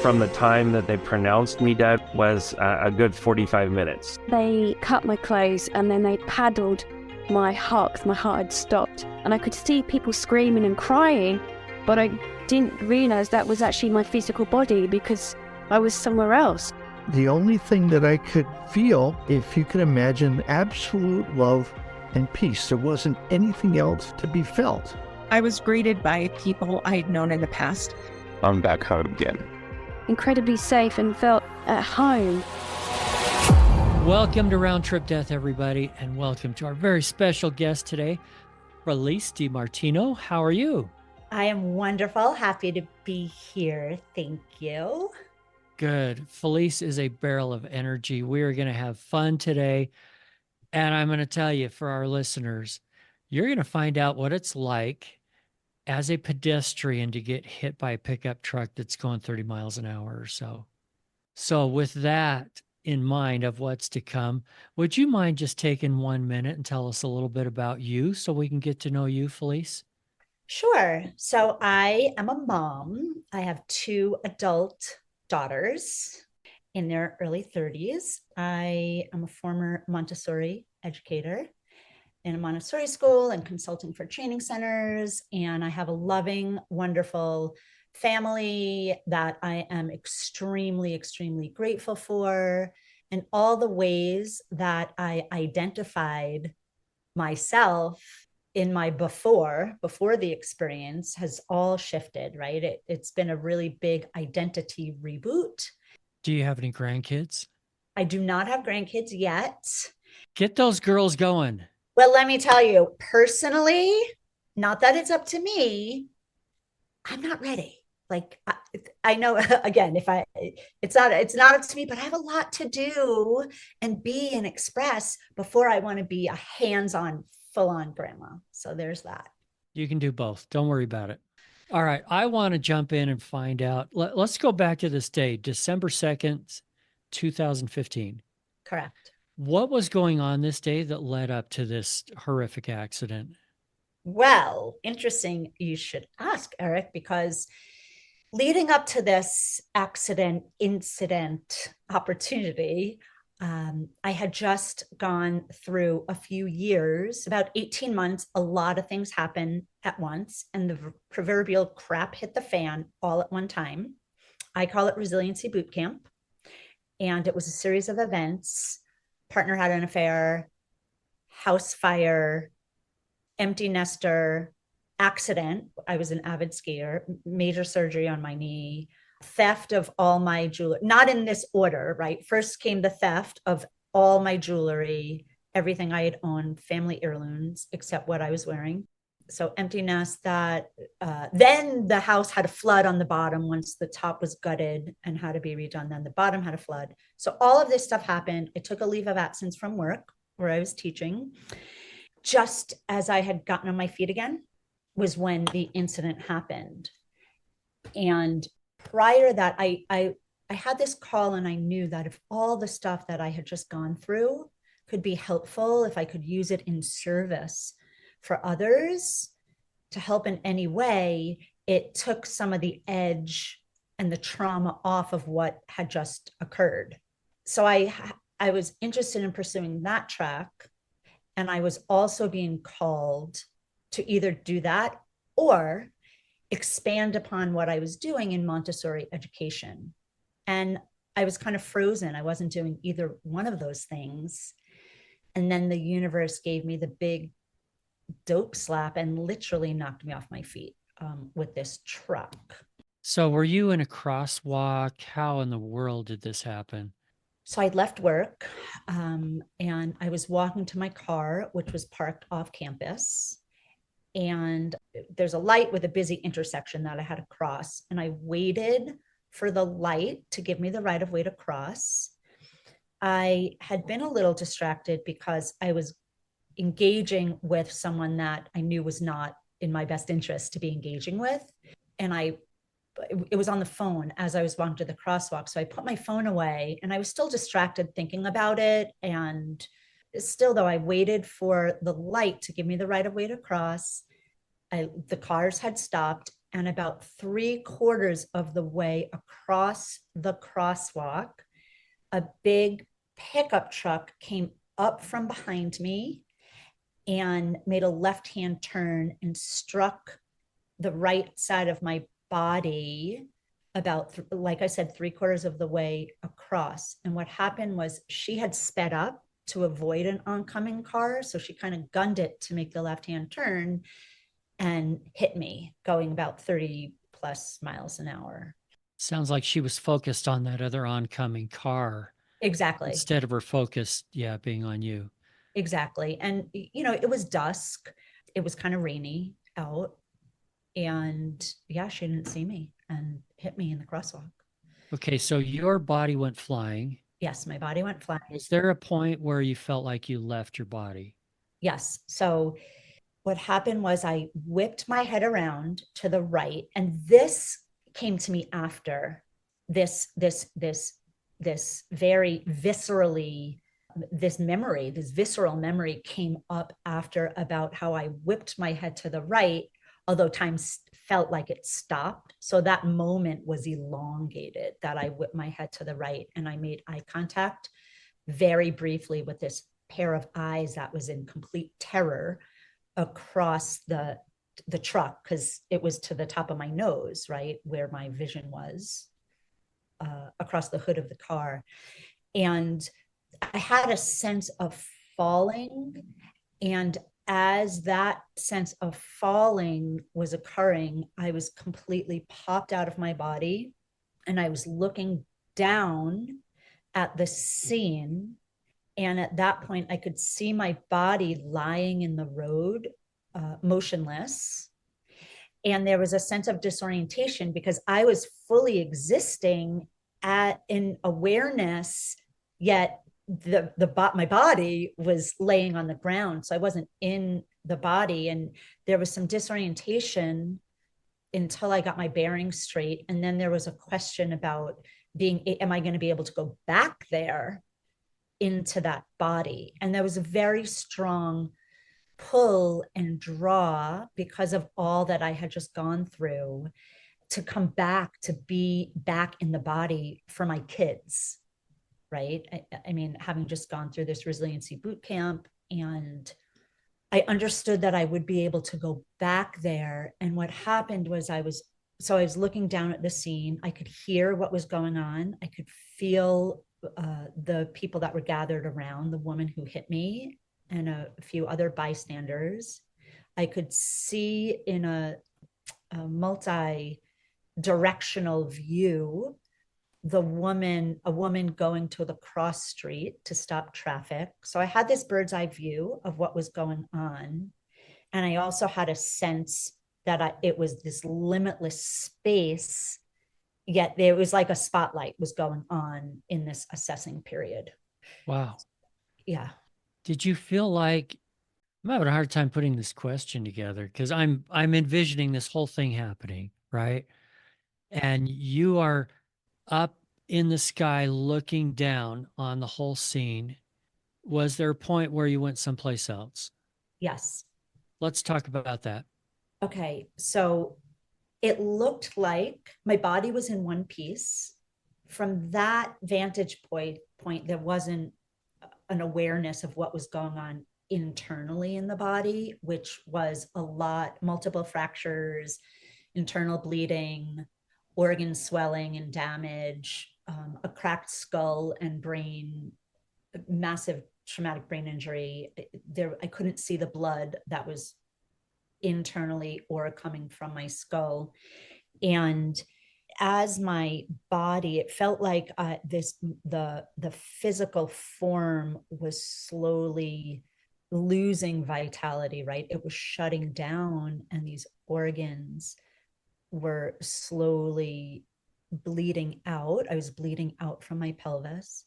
from the time that they pronounced me dead was a good 45 minutes. They cut my clothes and then they paddled my heart because my heart had stopped. And I could see people screaming and crying, but I didn't realize that was actually my physical body because I was somewhere else. The only thing that I could feel, if you can imagine, absolute love and peace. There wasn't anything else to be felt. I was greeted by people I'd known in the past. I'm back home again. Incredibly safe and felt at home. Welcome to Round Trip Death, everybody, and welcome to our very special guest today, Felice DiMartino. How are you? I am wonderful. Happy to be here. Thank you. Good. Felice is a barrel of energy. We are going to have fun today. And I'm going to tell you, for our listeners, you're going to find out what it's like as a pedestrian to get hit by a pickup truck that's going 30 miles an hour or so. So with that in mind of what's to come, would you mind just taking 1 minute and tell us a little bit about you so we can get to know you, Felice? Sure. So I am a mom. I have 2 adult daughters in their early 30s. I am a former Montessori educator in a Montessori school and consulting for training centers. And I have a loving, wonderful family that I am extremely, extremely grateful for. And all the ways that I identified myself in my before the experience has all shifted, right? It's been a really big identity reboot. Do you have any grandkids? I do not have grandkids yet. Get those girls going. Well, let me tell you, personally, not that it's up to me, I'm not ready. Like, I know, again, it's not up to me, but I have a lot to do and be and express before I want to be a hands-on, full-on grandma. So there's that. You can do both. Don't worry about it. All right. I want to jump in and find out. Let's go back to this day, December 2nd, 2015. Correct. What was going on this day that led up to this horrific accident? Well, interesting you should ask, Eric, because leading up to this incident opportunity, I had just gone through a few years, about 18 months. A lot of things happen at once, and the proverbial crap hit the fan all at one time. I call it resiliency boot camp. And it was a series of events. Partner had an affair, house fire, empty nester, accident. I was an avid skier, major surgery on my knee, theft of all my jewelry, not in this order, right? First came the theft of all my jewelry, everything I had owned, family heirlooms, except what I was wearing. So empty nest that, then the house had a flood on the bottom once the top was gutted and had to be redone. Then the bottom had a flood. So all of this stuff happened. I took a leave of absence from work where I was teaching. Just as I had gotten on my feet again was when the incident happened. And prior to that, I had this call, and I knew that if all the stuff that I had just gone through could be helpful, if I could use it in service for others to help in any way, it took some of the edge and the trauma off of what had just occurred. So I was interested in pursuing that track. And I was also being called to either do that or expand upon what I was doing in Montessori education. And I was kind of frozen. I wasn't doing either one of those things. And then the universe gave me the big dope slap and literally knocked me off my feet with this truck. So were you in a crosswalk? How in the world did this happen? So I'd left work and I was walking to my car, which was parked off campus. And there's a light with a busy intersection that I had to cross. And I waited for the light to give me the right of way to cross. I had been a little distracted because I was engaging with someone that I knew was not in my best interest to be engaging with. And it was on the phone as I was walking to the crosswalk. So I put my phone away and I was still distracted thinking about it. And still, though, I waited for the light to give me the right of way to cross. The cars had stopped And about 3/4 of the way across the crosswalk, a big pickup truck came up from behind me and made a left-hand turn and struck the right side of my body about, like I said, 3/4 of the way across. And what happened was she had sped up to avoid an oncoming car. So she kind of gunned it to make the left-hand turn and hit me going about 30 plus miles an hour. Sounds like she was focused on that other oncoming car Exactly. instead of her focus, being on you. Exactly. And, it was dusk. It was kind of rainy out. And yeah, she didn't see me and hit me in the crosswalk. Okay, so your body went flying. Yes, my body went flying. Was there a point where you felt like you left your body? Yes. So what happened was I whipped my head around to the right, and this came to me after this very viscerally, this visceral memory came up after, about how I whipped my head to the right, although time felt like it stopped. So that moment was elongated, that I whipped my head to the right and I made eye contact very briefly with this pair of eyes that was in complete terror across the truck, because it was to the top of my nose, right where my vision was, across the hood of the car. And I had a sense of falling. And as that sense of falling was occurring, I was completely popped out of my body. And I was looking down at the scene. And at that point, I could see my body lying in the road, motionless. And there was a sense of disorientation because I was fully existing in awareness, yet my body was laying on the ground. So I wasn't in the body. And there was some disorientation until I got my bearings straight. And then there was a question about am I going to be able to go back there into that body? And there was a very strong pull and draw, because of all that I had just gone through, to come back, to be back in the body for my kids. Right. I mean, having just gone through this resiliency boot camp, and I understood that I would be able to go back there. And what happened was I was looking down at the scene. I could hear what was going on. I could feel the people that were gathered around the woman who hit me and a few other bystanders. I could see in a multi-directional view a woman going to the cross street to stop traffic. So I had this bird's eye view of what was going on. And I also had a sense that it was this limitless space, yet there was like a spotlight was going on in this assessing period. Wow. Yeah. Did you feel like, I'm having a hard time putting this question together because I'm envisioning this whole thing happening, right? And you are up in the sky looking down on the whole scene. Was there a point where you went someplace else? Yes. Let's talk about that. Okay. So it looked like my body was in one piece. From that vantage point, there wasn't an awareness of what was going on internally in the body, which was multiple fractures, internal bleeding, organ swelling and damage, a cracked skull and brain, massive traumatic brain injury. I couldn't see the blood that was internally or coming from my skull. And as my body, it felt like the physical form was slowly losing vitality, right? It was shutting down, and these organs were slowly bleeding out. I was bleeding out from my pelvis.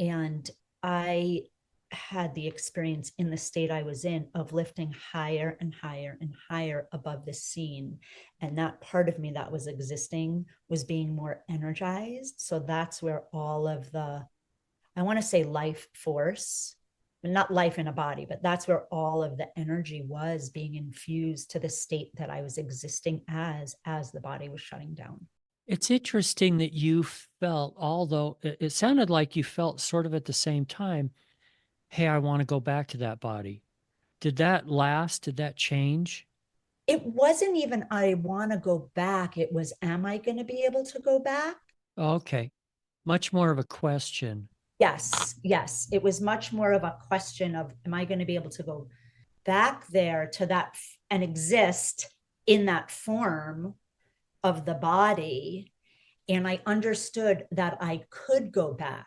And I had the experience in the state I was in of lifting higher and higher and higher above the scene. And that part of me that was existing was being more energized. So that's where all of the, I want to say life force not life in a body, but that's where all of the energy was being infused to the state that I was existing as the body was shutting down. It's interesting that you felt, although it sounded like you felt sort of at the same time, hey, I want to go back to that body. Did that last? Did that change? It wasn't even, I want to go back. It was, am I going to be able to go back? Okay. Much more of a question. Yes. It was much more of a question of, am I going to be able to go back there to that and exist in that form of the body? And I understood that I could go back.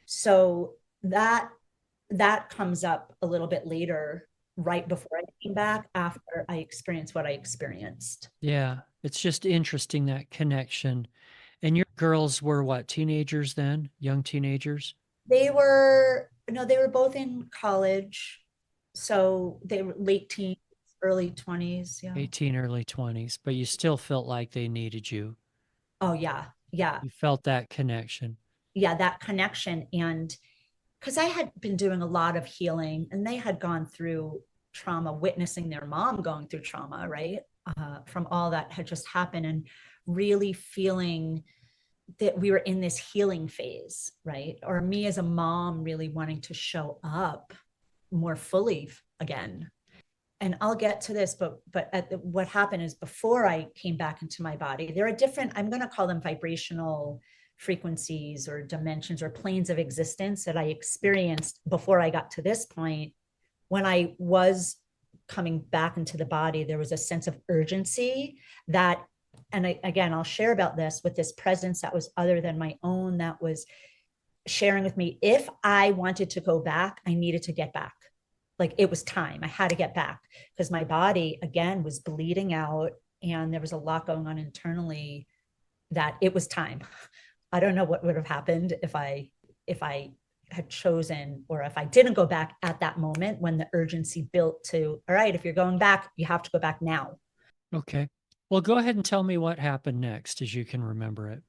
So that comes up a little bit later, right before I came back, after I experienced what I experienced. Yeah. It's just interesting, that connection. And your girls were what, teenagers then? Young teenagers? They were both in college. So they were late teens, early 20s. Yeah. 18, early 20s, but you still felt like they needed you. Oh, yeah. You felt that connection. Yeah, that connection. And because I had been doing a lot of healing and they had gone through trauma, witnessing their mom going through trauma, right? From all that had just happened, and really feeling that we were in this healing phase, right? Or me as a mom really wanting to show up more fully again. And I'll get to this, but what happened is, before I came back into my body, there are different, I'm going to call them vibrational frequencies or dimensions or planes of existence that I experienced before I got to this point. When I was coming back into the body, there was a sense of urgency that, and again, I'll share about this, with this presence that was other than my own, that was sharing with me, if I wanted to go back, I needed to get back. Like, it was time. I had to get back because my body, again, was bleeding out and there was a lot going on internally, that it was time. I don't know what would have happened if I had chosen, or if I didn't go back at that moment when the urgency built to, all right, if you're going back, you have to go back now. Okay. Well, go ahead and tell me what happened next, as you can remember it.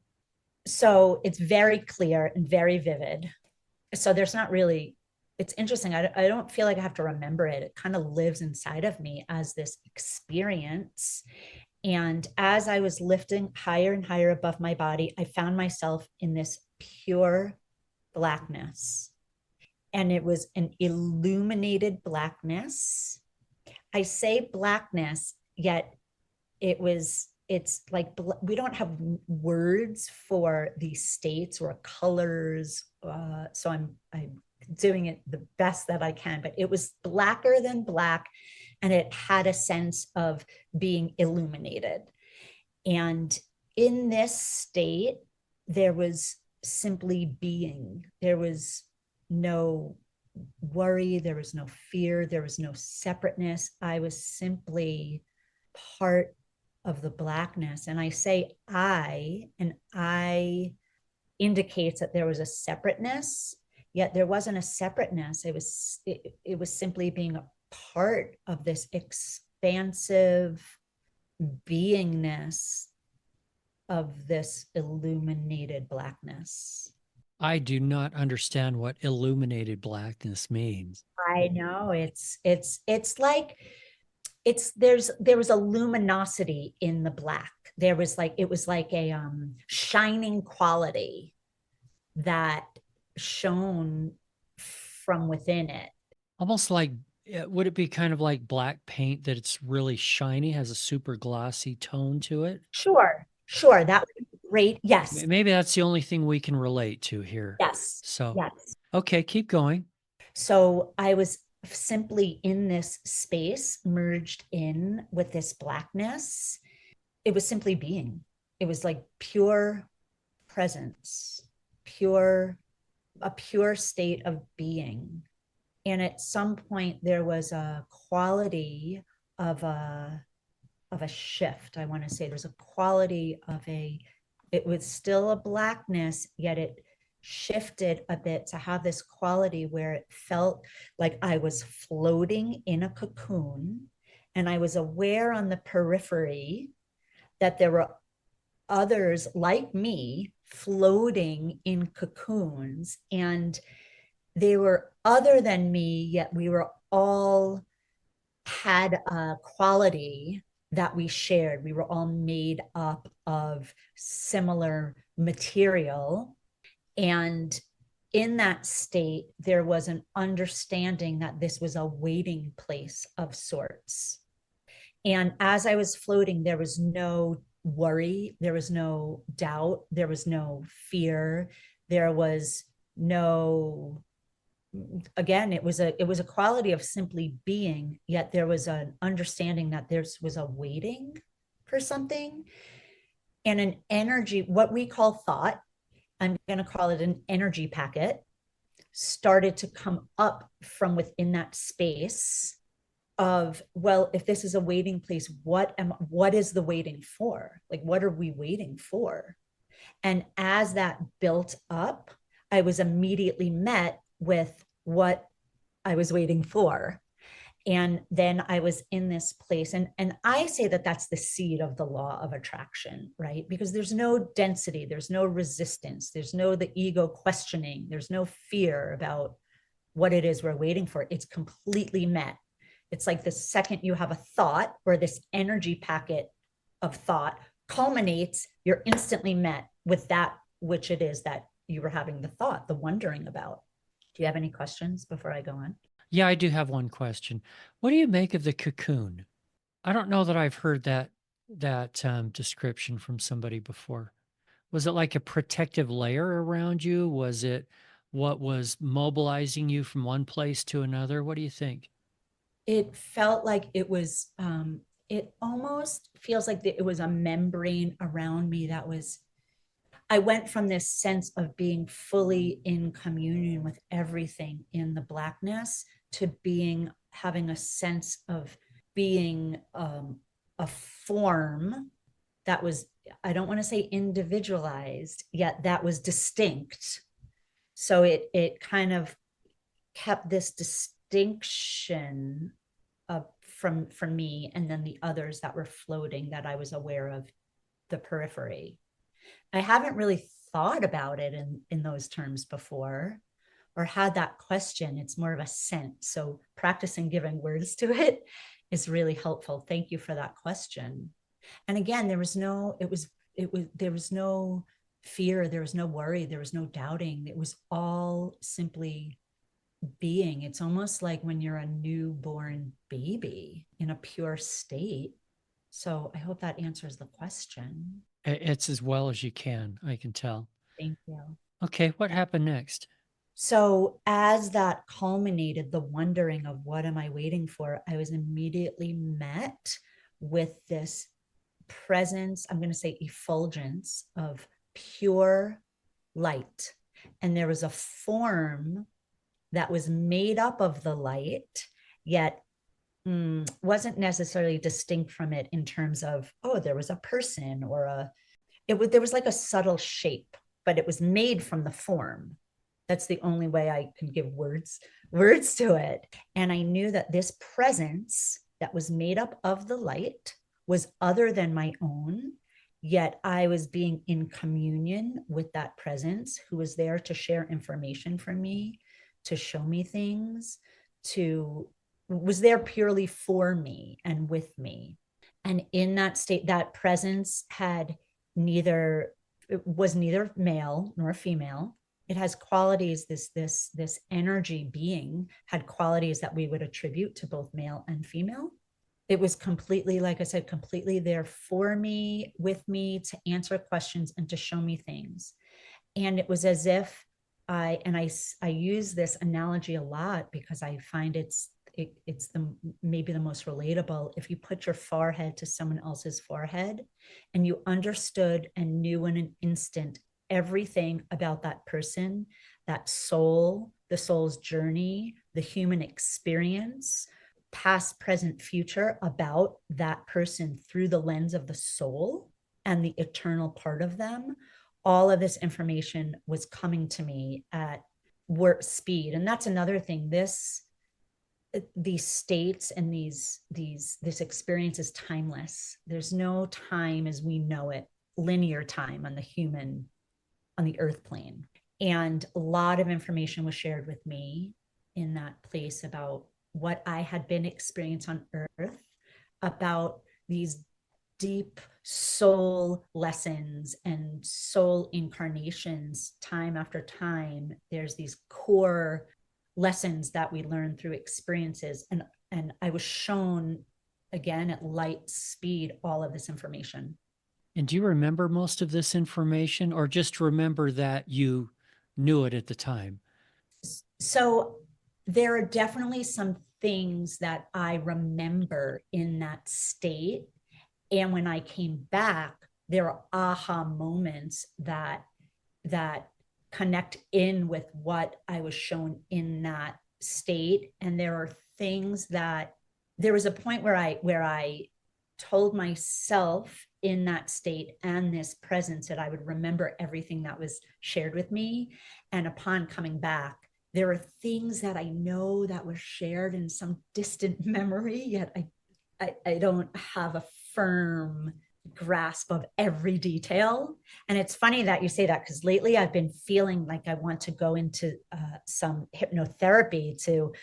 So it's very clear and very vivid. So there's not really, it's interesting. I don't feel like I have to remember it. It kind of lives inside of me as this experience. And as I was lifting higher and higher above my body, I found myself in this pure blackness. And it was an illuminated blackness. I say blackness, yet it's like, we don't have words for these states or colors. So I'm doing it the best that I can, but it was blacker than black, and it had a sense of being illuminated. And in this state, there was simply being. There was no worry, there was no fear, there was no separateness. I was simply part of the blackness. And I say and I indicates that there was a separateness, yet there wasn't a separateness. It was simply being a part of this expansive beingness of this illuminated blackness. I do not understand what illuminated blackness means. I know, it's like, there was a luminosity in the black. It was like a shining quality that shone from within it. Almost like, would it be kind of like black paint, that it's really shiny, has a super glossy tone to it? Sure. That would be great. Yes. Maybe that's the only thing we can relate to here. Yes. So, yes. Okay, keep going. So I was simply in this space, merged in with this blackness. It was simply being. It was like pure presence, a pure state of being. And at some point there was a quality of a shift. I want to say there's a quality of it was still a blackness, yet it shifted a bit to have this quality where it felt like I was floating in a cocoon, and I was aware on the periphery that there were others like me floating in cocoons, and they were other than me, yet we were all had a quality that we shared. We were all made up of similar material. And in that state, there was an understanding that this was a waiting place of sorts. And as I was floating, there was no worry, there was no doubt, there was no fear, there was no, again, it was a quality of simply being, yet there was an understanding that there was a waiting for something, and an energy, what we call thought, I'm going to call it an energy packet, started to come up from within that space of, well, if this is a waiting place, what is the waiting for? Like, what are we waiting for? And as that built up, I was immediately met with what I was waiting for. And then I was in this place. And I say that that's the seed of the law of attraction, right? Because there's no density, there's no resistance, there's no the ego questioning, there's no fear about what it is we're waiting for. It's completely met. It's like the second you have a thought, or this energy packet of thought culminates, you're instantly met with that which it is that you were having the thought, the wondering about. Do you have any questions before I go on? Yeah, I do have one question. What do you make of the cocoon? I don't know that I've heard that description from somebody before. Was it like a protective layer around you? Was it what was mobilizing you from one place to another? What do you think? It felt like it was, it almost feels like it was a membrane around me that was, I went from this sense of being fully in communion with everything in the blackness to having a sense of being a form that was, I don't want to say individualized, yet that was distinct. So it kind of kept this distinction from me, and then the others that were floating that I was aware of, the periphery. I haven't really thought about it in those terms before, or had that question. It's more of a sense. So practicing giving words to it is really helpful. Thank you for that question. And again, there was no fear, there was no worry, there was no doubting. It was all simply being. It's almost like when you're a newborn baby in a pure state. So I hope that answers the question. It's as well as you can, I can tell. Thank you. Okay, what happened next? So as that culminated, the wondering of what am I waiting for, I was immediately met with this presence, I'm going to say effulgence of pure light. And there was a form that was made up of the light, yet wasn't necessarily distinct from it in terms of, oh, there was a person or there was like a subtle shape, but it was made from the form. That's the only way I can give words to it. And I knew that this presence that was made up of the light was other than my own, yet I was being in communion with that presence who was there to share information from me, to show me things, was there purely for me and with me. And in that state, that presence was neither male nor female. It has qualities, this energy being had qualities that we would attribute to both male and female. It was completely, like I said, completely there for me, with me, to answer questions and to show me things. And it was as if I use this analogy a lot because I find it's maybe the most relatable. If you put your forehead to someone else's forehead and you understood and knew in an instant everything about that person, that soul, the soul's journey, the human experience, past, present, future, about that person through the lens of the soul and the eternal part of them, all of this information was coming to me at warp speed. And that's another thing. These states and this experience is timeless. There's no time as we know it, linear time on the earth plane. And a lot of information was shared with me in that place about what I had been experiencing on earth, about these deep soul lessons and soul incarnations time after time. There's these core lessons that we learn through experiences. And I was shown again at light speed all of this information. And do you remember most of this information, or just remember that you knew it at the time? So there are definitely some things that I remember in that state. And when I came back, there are aha moments that connect in with what I was shown in that state. And there are things that there was a point where I told myself in that state and this presence that I would remember everything that was shared with me. And upon coming back, there are things that I know that were shared in some distant memory, yet I don't have a firm grasp of every detail. And it's funny that you say that, because lately I've been feeling like I want to go into some hypnotherapy to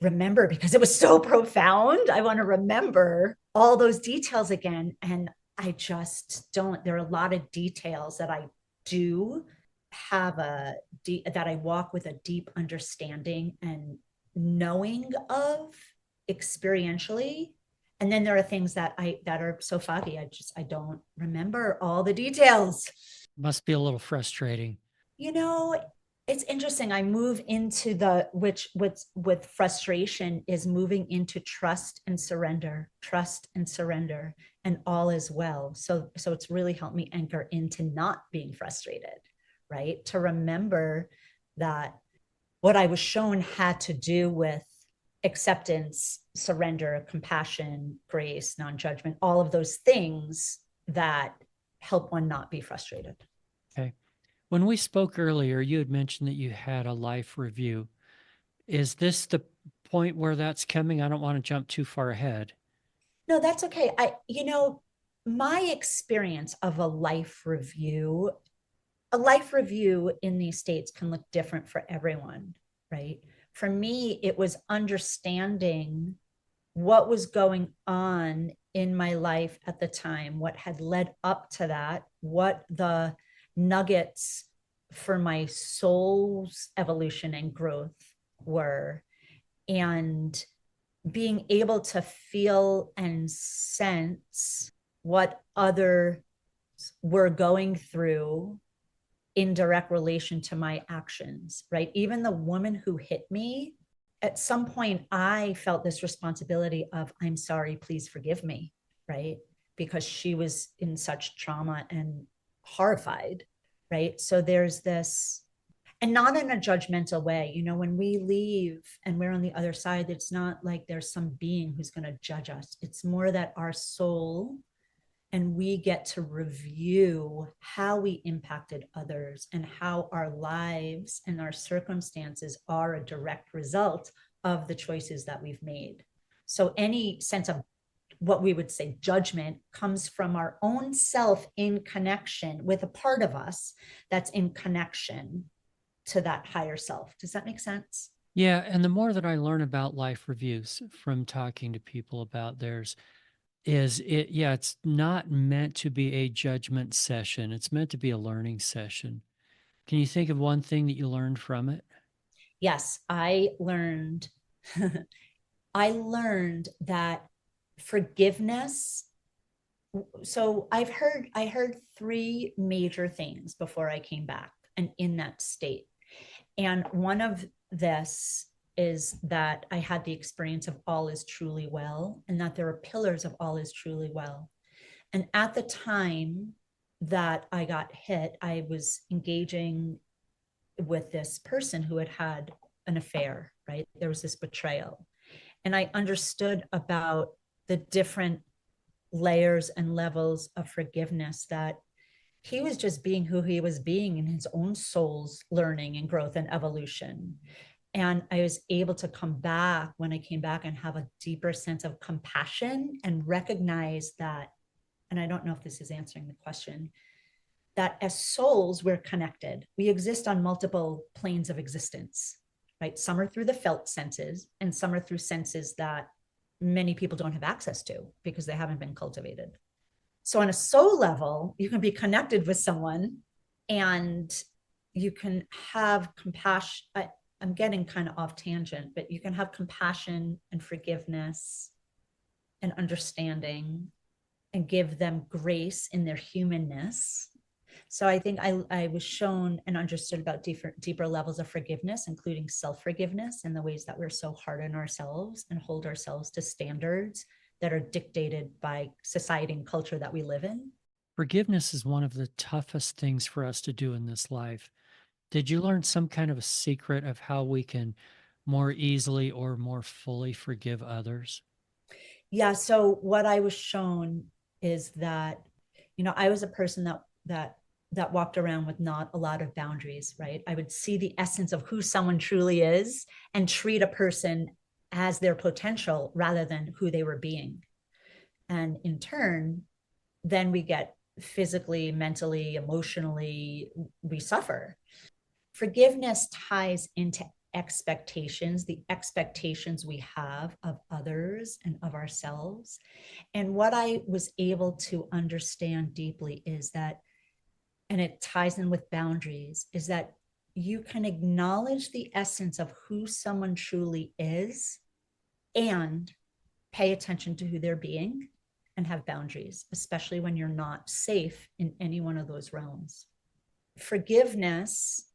remember, because it was so profound. I want to remember all those details again. And I just don't. There are a lot of details that I do have that I walk with a deep understanding and knowing of experientially. And then there are things that are so foggy. I don't remember all the details. Must be a little frustrating. It's interesting. I move into what's with frustration is moving into trust and surrender, and all is well. So it's really helped me anchor into not being frustrated, right? To remember that what I was shown had to do with acceptance, surrender, compassion, grace, non-judgment, all of those things that help one not be frustrated. Okay. When we spoke earlier, you had mentioned that you had a life review. Is this the point where that's coming? I don't want to jump too far ahead. No, that's okay. My experience of a life review in these states can look different for everyone, right? For me, it was understanding what was going on in my life at the time, what had led up to that, what the nuggets for my soul's evolution and growth were, and being able to feel and sense what others were going through in direct relation to my actions, right? Even the woman who hit me, at some point, I felt this responsibility of, I'm sorry, please forgive me, right? Because she was in such trauma and horrified, right? So there's this, and not in a judgmental way. When we leave and we're on the other side, it's not like there's some being who's going to judge us. It's more that our soul and we get to review how we impacted others and how our lives and our circumstances are a direct result of the choices that we've made. So any sense of what we would say judgment comes from our own self in connection with a part of us that's in connection to that higher self. Does that make sense? Yeah. And the more that I learn about life reviews from talking to people about theirs, it's not meant to be a judgment session. It's meant to be a learning session. Can you think of one thing that you learned from it? Yes, I learned that forgiveness. So I heard three major things before I came back and in that state. And one of this is that I had the experience of all is truly well, and that there are pillars of all is truly well. And at the time that I got hit, I was engaging with this person who had an affair, right? There was this betrayal. And I understood about the different layers and levels of forgiveness, that he was just being who he was being in his own soul's learning and growth and evolution. And I was able to come back when I came back and have a deeper sense of compassion and recognize that, and I don't know if this is answering the question, that as souls, we're connected. We exist on multiple planes of existence, right? Some are through the felt senses, and some are through senses that many people don't have access to because they haven't been cultivated. So on a soul level, you can be connected with someone and you can have compassion. I'm getting kind of off tangent, but you can have compassion and forgiveness and understanding and give them grace in their humanness. So I think I was shown and understood about deeper levels of forgiveness, including self-forgiveness and the ways that we're so hard on ourselves and hold ourselves to standards that are dictated by society and culture that we live in. Forgiveness is one of the toughest things for us to do in this life. Did you learn some kind of a secret of how we can more easily or more fully forgive others? Yeah. So what I was shown is that, I was a person that walked around with not a lot of boundaries, right? I would see the essence of who someone truly is and treat a person as their potential rather than who they were being. And in turn, then we get physically, mentally, emotionally, we suffer. Forgiveness ties into expectations, the expectations we have of others and of ourselves. And what I was able to understand deeply is that, and it ties in with boundaries, is that you can acknowledge the essence of who someone truly is and pay attention to who they're being and have boundaries, especially when you're not safe in any one of those realms. Forgiveness,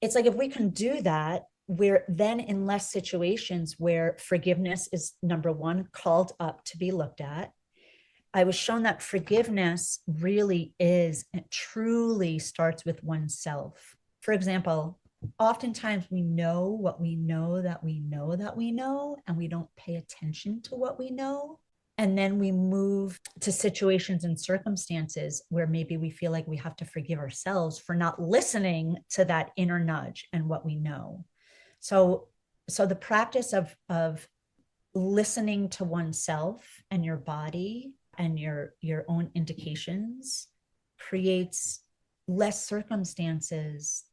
it's like if we can do that, we're then in less situations where forgiveness is, number one, called up to be looked at. I was shown that forgiveness really is, it truly starts with oneself. For example, oftentimes we know what we know that we know that we know, and we don't pay attention to what we know. And then we move to situations and circumstances where maybe we feel like we have to forgive ourselves for not listening to that inner nudge and what we know. So the practice of listening to oneself and your body and your own indications creates less circumstances.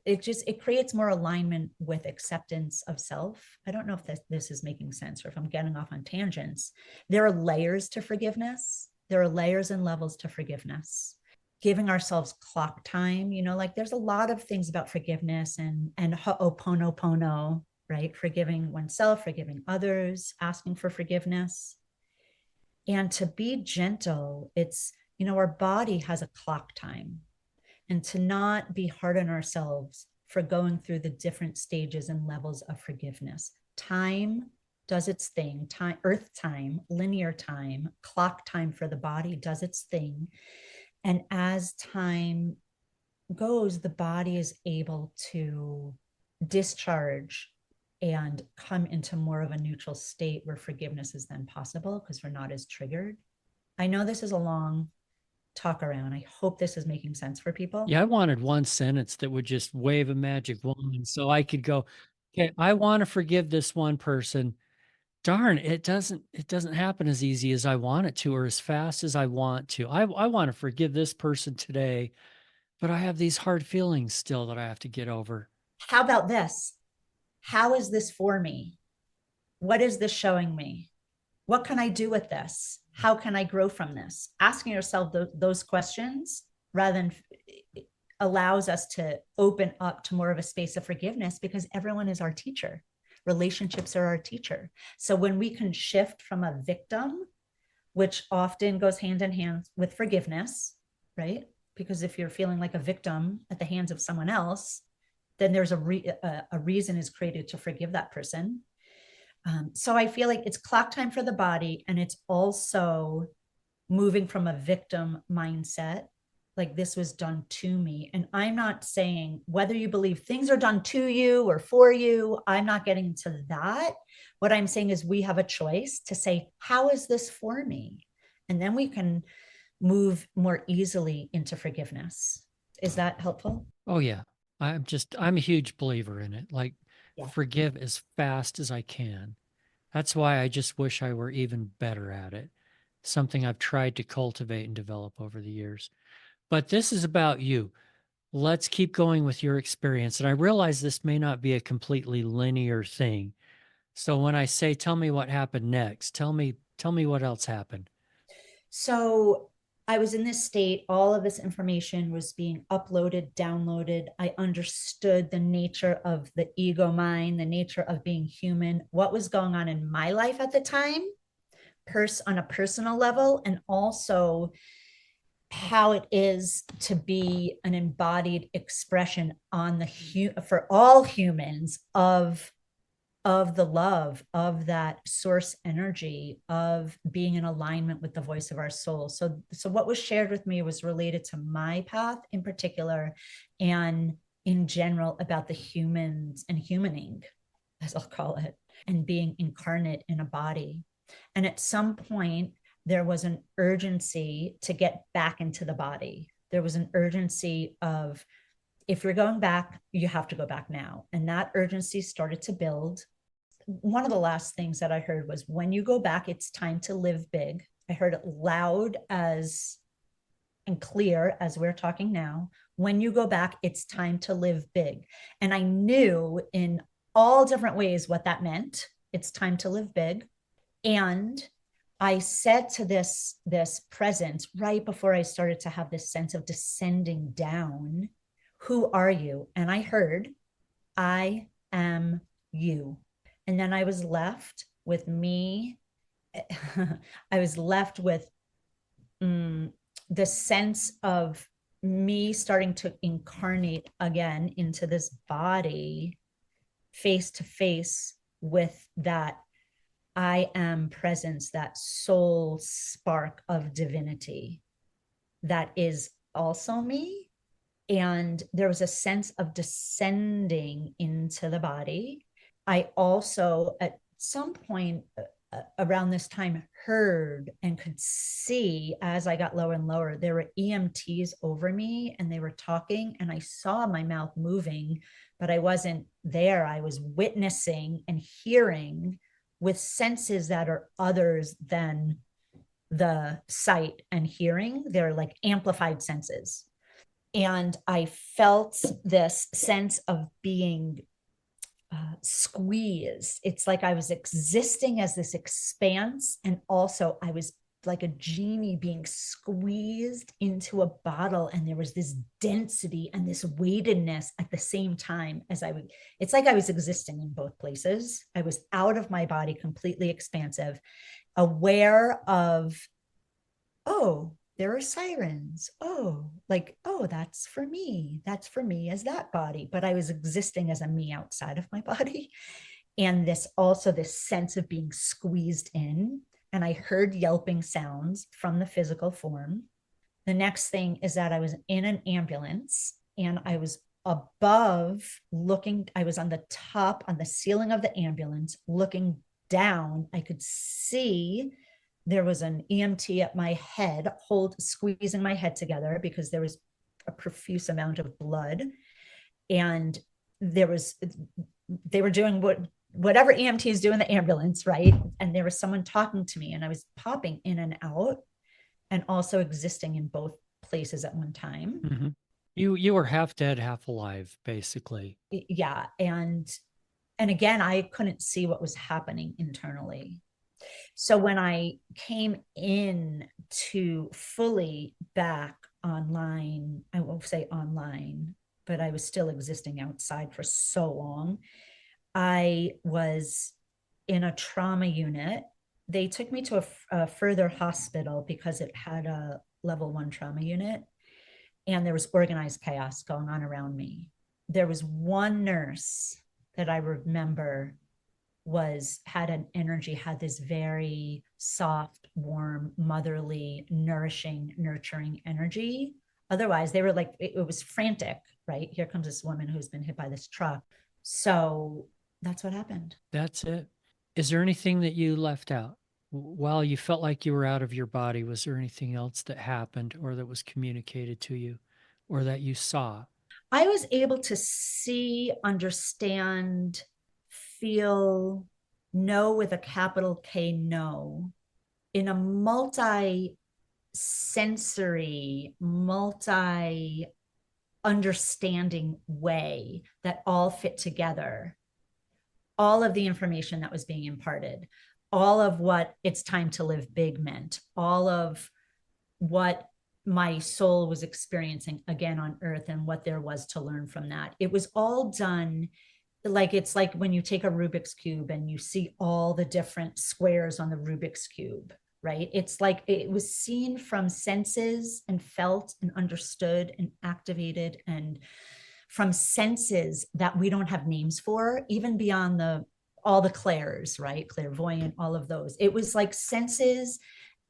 It creates more alignment with acceptance of self. I don't know if this is making sense or if I'm getting off on tangents. There are layers to forgiveness. There are layers and levels to forgiveness. Giving ourselves clock time, like there's a lot of things about forgiveness and ho'oponopono, right? Forgiving oneself, forgiving others, asking for forgiveness. And to be gentle, it's, our body has a clock time. And to not be hard on ourselves for going through the different stages and levels of forgiveness. Time does its thing. Time, earth time, linear time, clock time for the body does its thing. And as time goes, the body is able to discharge and come into more of a neutral state where forgiveness is then possible because we're not as triggered. I know this is a long talk around. I hope this is making sense for people. Yeah, I wanted one sentence that would just wave a magic wand so I could go, okay, I want to forgive this one person. Darn, it doesn't happen as easy as I want it to or as fast as I want to. I want to forgive this person today, but I have these hard feelings still that I have to get over. How about this? How is this for me? What is this showing me? What can I do with this? How can I grow from this? Asking yourself those questions rather than allows us to open up to more of a space of forgiveness because everyone is our teacher. Relationships are our teacher. So when we can shift from a victim, which often goes hand in hand with forgiveness, right? Because if you're feeling like a victim at the hands of someone else, then there's a reason is created to forgive that person. So I feel like it's clock time for the body, and it's also moving from a victim mindset, like this was done to me. And I'm not saying whether you believe things are done to you or for you, I'm not getting to that. What I'm saying is we have a choice to say, how is this for me? And then we can move more easily into forgiveness. Is that helpful? Oh yeah. I'm a huge believer in it. Like Yeah. forgive as fast as I can. That's why I just wish I were even better at it. Something I've tried to cultivate and develop over the years. But this is about you. Let's keep going with your experience. And I realize this may not be a completely linear thing. So when I say, tell me what happened next, tell me what else happened. So I was in this state. All of this information was being uploaded, downloaded. I understood the nature of the ego mind, the nature of being human, what was going on in my life at the time, on a personal level, and also how it is to be an embodied expression on the for all humans of the love of that source energy, of being in alignment with the voice of our soul. So what was shared with me was related to my path in particular, and in general about the humans and humaning, as I'll call it, and being incarnate in a body. And at some point, there was an urgency to get back into the body. There was an urgency of, if you're going back, you have to go back now. And that urgency started to build. One of the last things that I heard was, when you go back, it's time to live big. I heard it loud as and clear as we're talking now. When you go back, it's time to live big. And I knew in all different ways what that meant. It's time to live big. And I said to this presence right before I started to have this sense of descending down, who are you? And I heard, I am you. And then I was left with me. I was left with the sense of me starting to incarnate again into this body, face to face with that I am presence, that soul spark of divinity that is also me. And there was a sense of descending into the body. I also, at some point around this time, heard and could see, as I got lower and lower, there were EMTs over me and they were talking, and I saw my mouth moving, but I wasn't there. I was witnessing and hearing with senses that are others than the sight and hearing. They're like amplified senses. And I felt this sense of being squeezed. It's like I was existing as this expanse, and also I was like a genie being squeezed into a bottle, and there was this density and this weightedness at the same time as it's like I was existing in both places. I was out of my body, completely expansive, aware of, oh, there are sirens. Oh, like, oh, that's for me as that body. But I was existing as a me outside of my body. And this sense of being squeezed in. And I heard yelping sounds from the physical form. The next thing is that I was in an ambulance, and I was above looking, I was on the top, on the ceiling of the ambulance, looking down. I could see there was an EMT at my head, squeezing my head together because there was a profuse amount of blood. And they were doing whatever EMTs do in the ambulance, right? And there was someone talking to me, and I was popping in and out and also existing in both places at one time. Mm-hmm. You were half dead, half alive, basically. Yeah. And again, I couldn't see what was happening internally. So when I came in to fully back online, I won't say online, but I was still existing outside for so long. I was in a trauma unit. They took me to a further hospital because it had a level 1 trauma unit, and there was organized chaos going on around me. There was one nurse that I remember had this very soft, warm, motherly, nourishing, nurturing energy. Otherwise, they were like, it was frantic, right? Here comes this woman who's been hit by this truck. So that's what happened. That's it. Is there anything that you left out? While you felt like you were out of your body, was there anything else that happened or that was communicated to you or that you saw? I was able to see, understand, feel, know with a capital K, know, in a multi sensory, multi understanding way that all fit together. All of the information that was being imparted, all of what it's time to live big meant, all of what my soul was experiencing again on earth and what there was to learn from that. It was all done like, it's like when you take a Rubik's Cube and you see all the different squares on the Rubik's Cube, right? It's like it was seen from senses and felt and understood and activated, and from senses that we don't have names for, even beyond all the clairs, right? Clairvoyant, all of those. It was like senses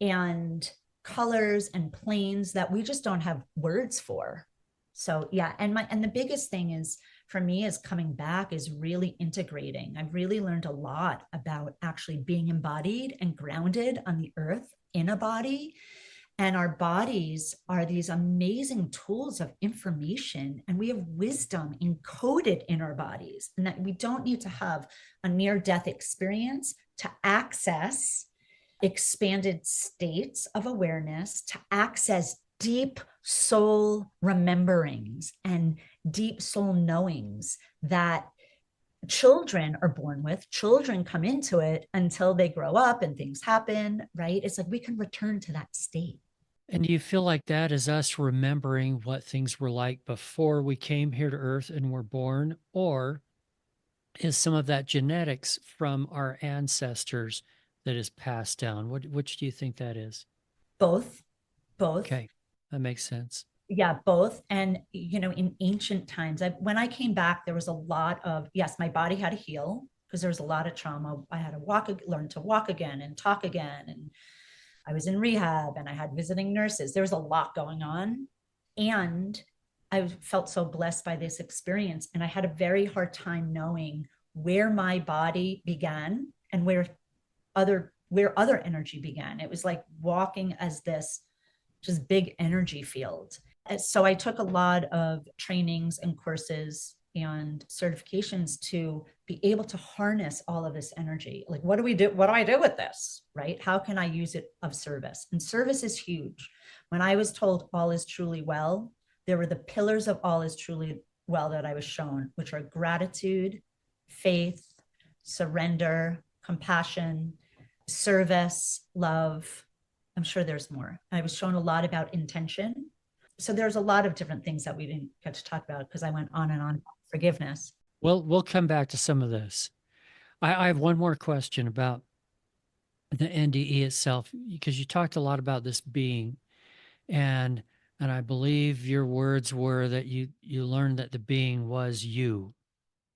and colors and planes that we just don't have words for. So yeah, and the biggest thing is for me is coming back is really integrating. I've really learned a lot about actually being embodied and grounded on the earth in a body. And our bodies are these amazing tools of information, and we have wisdom encoded in our bodies, and that we don't need to have a near-death experience to access expanded states of awareness, to access deep soul rememberings and deep soul knowings that children are born with. Children come into it until they grow up and things happen, right? It's like we can return to that state. And do you feel like that is us remembering what things were like before we came here to Earth and were born? Or is some of that genetics from our ancestors that is passed down? Which do you think that is? Both. Okay, that makes sense. Yeah, both. And, in ancient times, when I came back, there was a lot of, yes, my body had to heal because there was a lot of trauma. I had to learn to walk again and talk again. And I was in rehab and I had visiting nurses. There was a lot going on. And I felt so blessed by this experience. And I had a very hard time knowing where my body began and where other energy began. It was like walking as this just big energy field. So I took a lot of trainings and courses and certifications to be able to harness all of this energy. Like, what do we do? What do I do with this? Right? How can I use it of service? And service is huge. When I was told all is truly well, there were the pillars of all is truly well that I was shown, which are gratitude, faith, surrender, compassion, service, love. I'm sure there's more. I was shown a lot about intention. So there's a lot of different things that we didn't get to talk about because I went on and on about forgiveness. Well, we'll come back to some of this. I have one more question about the NDE itself, because you talked a lot about this being, and I believe your words were that you learned that the being was you.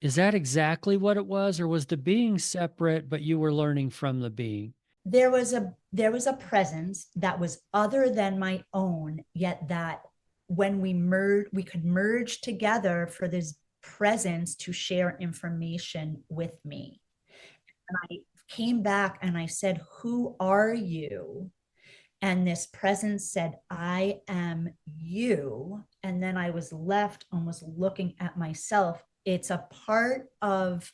Is that exactly what it was, or was the being separate, but you were learning from the being? There was a presence that was other than my own, yet that when we could merge together for this presence to share information with me. And I came back and I said, "Who are you?" And this presence said, "I am you." And then I was left almost looking at myself. It's a part of,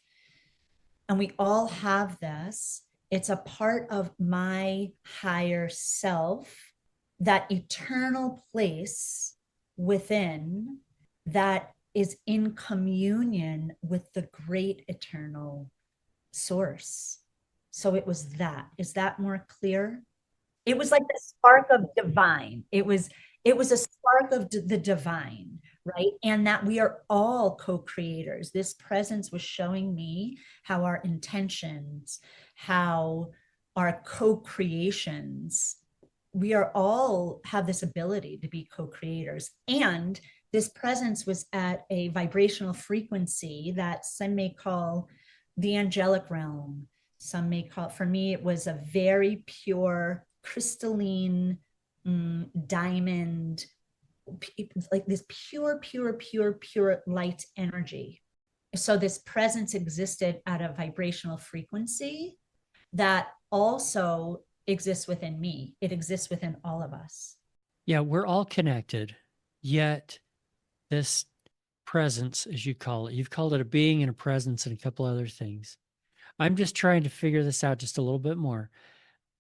and we all have this, it's a part of my higher self, that eternal place within that is in communion with the great eternal source. So it was that. Is that more clear? It was like the spark of divine. It was a spark of the divine, right? And that we are all co-creators. This presence was showing me how our intentions, how our co-creations, we are all have this ability to be co-creators. And this presence was at a vibrational frequency that some may call the angelic realm. Some may call, for me, it was a very pure, crystalline, diamond, like this pure light energy. So this presence existed at a vibrational frequency that also exists within me. It exists within all of us. Yeah, we're all connected, yet this presence, as you call it, you've called it a being and a presence and a couple other things. I'm just trying to figure this out just a little bit more.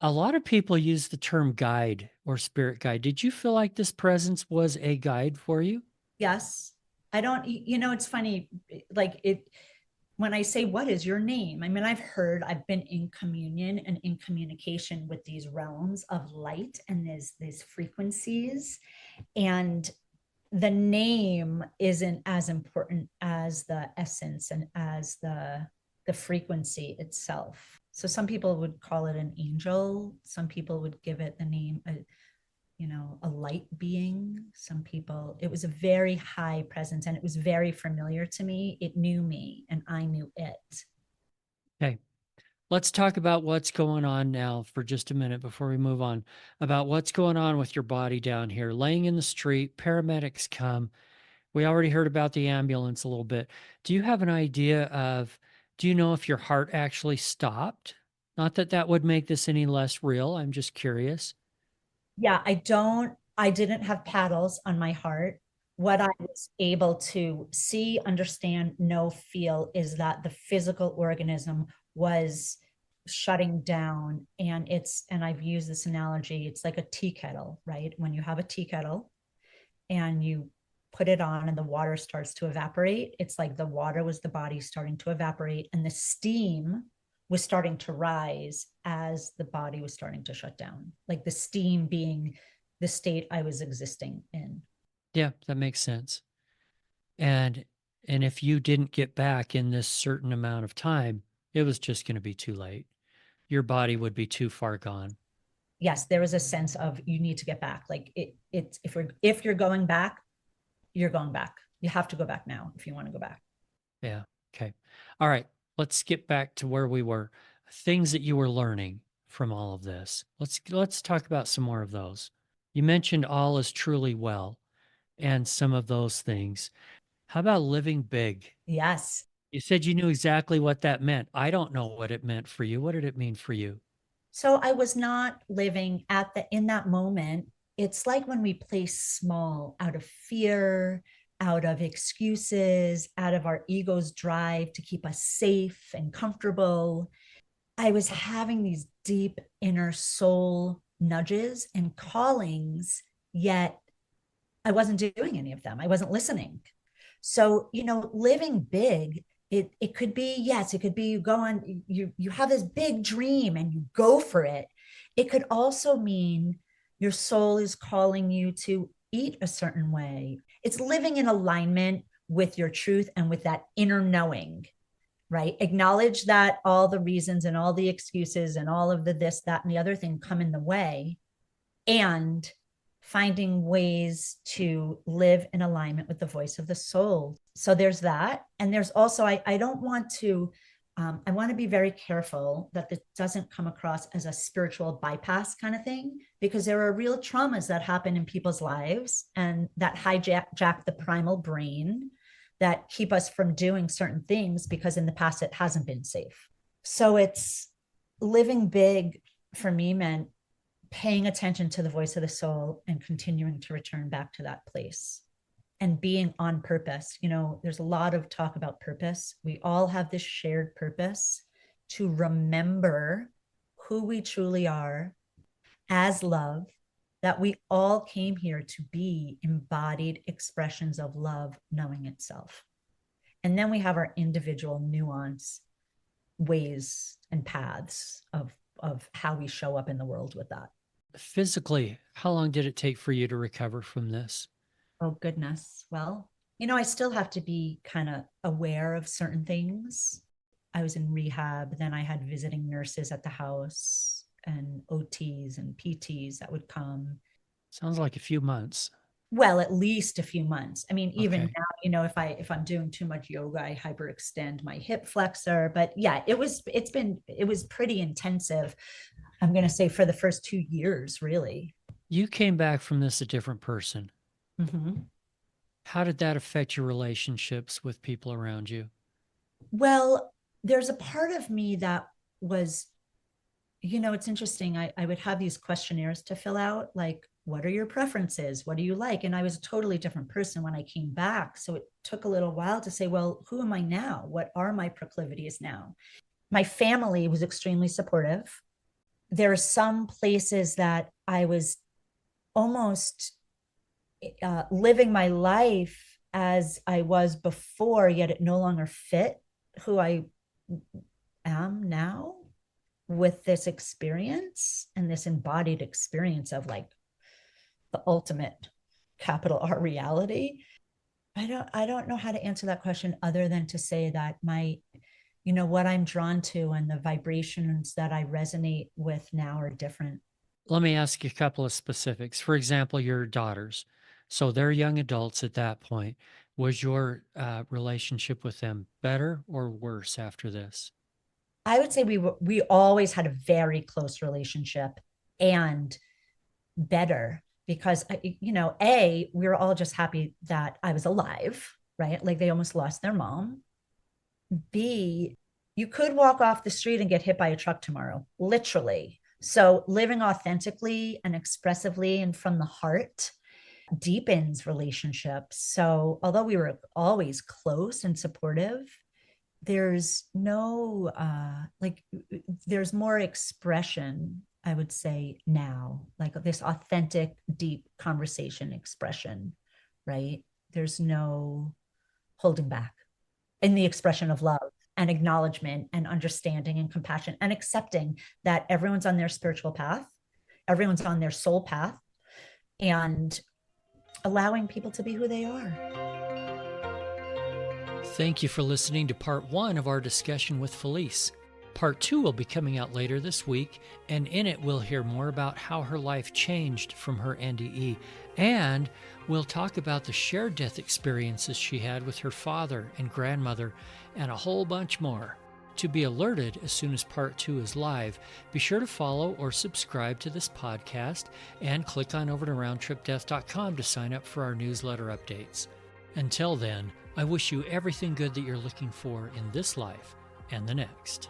A lot of people use the term guide or spirit guide. Did you feel like this presence was a guide for you? Yes. I don't, it's funny, like it, when I say, what is your name? I mean, I've been in communion and in communication with these realms of light and these frequencies. And the name isn't as important as the essence and as the frequency itself. So some people would call it an angel. Some people would give it the name, a light being. Some people, it was a very high presence and it was very familiar to me. It knew me and I knew it. Okay. Let's talk about what's going on now for just a minute before we move on, about what's going on with your body down here. Laying in the street, paramedics come. We already heard about the ambulance a little bit. Do you have an idea of, do you know if your heart actually stopped? Not that that would make this any less real. I'm just curious. Yeah, I didn't have paddles on my heart. What I was able to see, understand, know, feel is that the physical organism was shutting down. And I've used this analogy, it's like a tea kettle, right? When you have a tea kettle and you put it on and the water starts to evaporate, it's like the water was the body starting to evaporate and the steam was starting to rise as the body was starting to shut down, like the steam being the state I was existing in. Yeah, that makes sense. And if you didn't get back in this certain amount of time, it was just going to be too late. Your body would be too far gone. Yes, there was a sense of you need to get back. Like it's if you're going back, you're going back. You have to go back now if you want to go back. Yeah. Okay. All right. Let's get back to where we were. Things that you were learning from all of this. Let's talk about some more of those. You mentioned all is truly well and some of those things. How about living big? Yes. You said you knew exactly what that meant. I don't know what it meant for you. What did it mean for you? So I was not living in that moment. It's like when we play small out of fear, out of excuses, out of our ego's drive to keep us safe and comfortable. I was having these deep inner soul nudges and callings, yet I wasn't doing any of them. I wasn't listening. So, living big, it could be, yes, it could be you go on, you have this big dream and you go for it. It could also mean your soul is calling you to eat a certain way. It's living in alignment with your truth and with that inner knowing, right? Acknowledge that all the reasons and all the excuses and all of the this, that, and the other thing come in the way, and finding ways to live in alignment with the voice of the soul. So there's that. And there's also, I don't want to, I want to be very careful that this doesn't come across as a spiritual bypass kind of thing, because there are real traumas that happen in people's lives and that hijack the primal brain, that keep us from doing certain things because in the past it hasn't been safe. So it's living big for me meant paying attention to the voice of the soul and continuing to return back to that place and being on purpose. There's a lot of talk about purpose. We all have this shared purpose to remember who we truly are as love, that we all came here to be embodied expressions of love, knowing itself. And then we have our individual nuance ways and paths of how we show up in the world with that. Physically, how long did it take for you to recover from this? Oh, goodness. Well, I still have to be kind of aware of certain things. I was in rehab, then I had visiting nurses at the house and OTs and PTs that would come. Sounds like a few months. Well, at least a few months. I mean, even Okay. now, if I'm doing too much yoga, I hyperextend my hip flexor. But yeah, it was pretty intensive. I'm going to say for the first 2 years, really. You came back from this a different person. Mm-hmm. How did that affect your relationships with people around you? Well, there's a part of me that was, it's interesting. I would have these questionnaires to fill out, like, what are your preferences? What do you like? And I was a totally different person when I came back. So it took a little while to say, well, who am I now? What are my proclivities now? My family was extremely supportive. there are some places that I was almost living my life as I was before, yet it no longer fit who I am now with this experience and this embodied experience of like the ultimate capital R reality. I don't know how to answer that question other than to say that what I'm drawn to and the vibrations that I resonate with now are different. Let me ask you a couple of specifics. For example, your daughters. So they're young adults at that point. Was your relationship with them better or worse after this? I would say we always had a very close relationship, and better because we were all just happy that I was alive, right? Like they almost lost their mom. B, you could walk off the street and get hit by a truck tomorrow, literally. So living authentically and expressively and from the heart deepens relationships. So although we were always close and supportive, there's no there's more expression, I would say now, like this authentic, deep conversation expression, right? There's no holding back in the expression of love and acknowledgement and understanding and compassion and accepting that everyone's on their spiritual path, everyone's on their soul path, and allowing people to be who they are. Thank you for listening to part 1 of our discussion with Felice. Part 2 will be coming out later this week, and in it we'll hear more about how her life changed from her NDE, and we'll talk about the shared death experiences she had with her father and grandmother, and a whole bunch more. To be alerted as soon as part 2 is live, be sure to follow or subscribe to this podcast, and click on over to roundtripdeath.com to sign up for our newsletter updates. Until then, I wish you everything good that you're looking for in this life and the next.